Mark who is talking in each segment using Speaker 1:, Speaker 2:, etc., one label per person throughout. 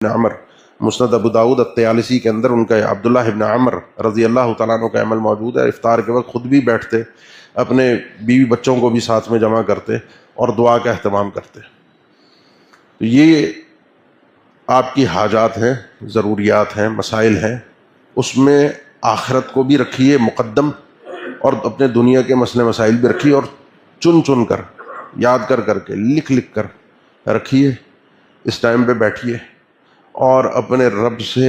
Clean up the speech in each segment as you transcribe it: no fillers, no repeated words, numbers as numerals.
Speaker 1: عمر مسند ابو داود الطیالسی کے اندر ان کا عبداللہ ابن عمر رضی اللہ تعالیٰ عنہ کا عمل موجود ہے. افطار کے وقت خود بھی بیٹھتے، اپنے بیوی بچوں کو بھی ساتھ میں جمع کرتے اور دعا کا اہتمام کرتے. تو یہ آپ کی حاجات ہیں، ضروریات ہیں، مسائل ہیں، اس میں آخرت کو بھی رکھیے مقدم اور اپنے دنیا کے مسئلے مسائل بھی رکھیے، اور چن چن کر یاد کر کر کے لکھ لکھ کر رکھیے. اس ٹائم پہ بیٹھیے اور اپنے رب سے،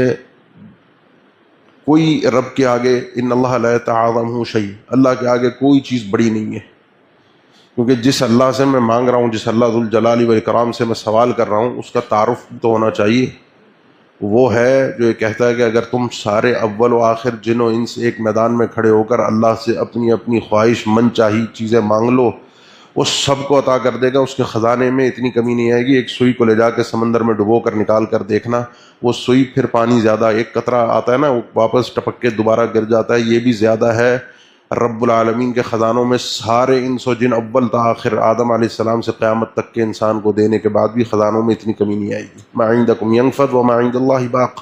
Speaker 1: کوئی رب کے آگے ان اللہ لا يتعاظمہ شیء، اللہ کے آگے کوئی چیز بڑی نہیں ہے، کیونکہ جس اللہ سے میں مانگ رہا ہوں، جس اللہ ذو الجلال والاکرام سے میں سوال کر رہا ہوں، اس کا تعارف تو ہونا چاہیے. وہ ہے جو یہ کہتا ہے کہ اگر تم سارے اول و آخر جن و انس ایک میدان میں کھڑے ہو کر اللہ سے اپنی اپنی خواہش من چاہی چیزیں مانگ لو، وہ سب کو عطا کر دے گا. اس کے خزانے میں اتنی کمی نہیں آئے گی. ایک سوئی کو لے جا کے سمندر میں ڈبو کر نکال کر دیکھنا، وہ سوئی پھر پانی زیادہ، ایک قطرہ آتا ہے نا وہ واپس ٹپک کے دوبارہ گر جاتا ہے، یہ بھی زیادہ ہے رب العالمین کے خزانوں میں. سارے انس و جن اول تا آخر آدم علیہ السلام سے قیامت تک کے انسان کو دینے کے بعد بھی خزانوں میں اتنی کمی نہیں آئے گی. ما عندکم ینفد وما عند اللہ باق،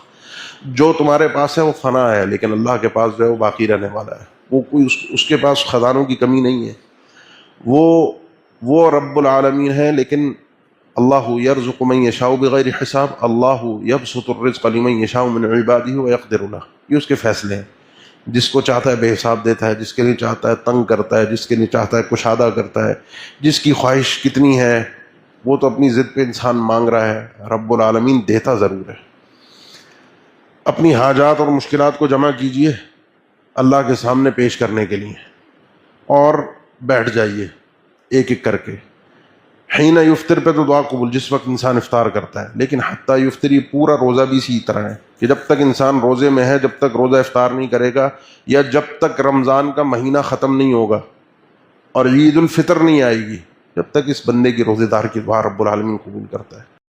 Speaker 1: جو تمہارے پاس ہے وہ فنا ہے، لیکن اللہ کے پاس جو ہے وہ باقی رہنے والا ہے. وہ کوئی اس کے پاس خزانوں کی کمی نہیں ہے. وہ رب العالمین ہے. لیکن اللہ یرزق من یشاء بغیر حساب، اللہ یبسط الرزق لمن یشاء من عبادہ ویقدر له، یہ اس کے فیصلے ہیں. جس کو چاہتا ہے بے حساب دیتا ہے، جس کے لیے چاہتا ہے تنگ کرتا ہے، جس کے لیے چاہتا ہے کشادہ کرتا ہے. جس کی خواہش کتنی ہے وہ تو اپنی ضد پہ انسان مانگ رہا ہے، رب العالمین دیتا ضرور ہے. اپنی حاجات اور مشکلات کو جمع کیجئے اللہ کے سامنے پیش کرنے کے لیے، اور بیٹھ جائیے ایک ایک کر کے. حین یفطر پہ تو دعا قبول جس وقت انسان افطار کرتا ہے، لیکن حتی یفطر یہ پورا روزہ بھی اسی طرح ہے کہ جب تک انسان روزے میں ہے، جب تک روزہ افطار نہیں کرے گا، یا جب تک رمضان کا مہینہ ختم نہیں ہوگا اور عید الفطر نہیں آئے گی، جب تک اس بندے کی روزے دار کی دعا رب العالمین قبول کرتا ہے.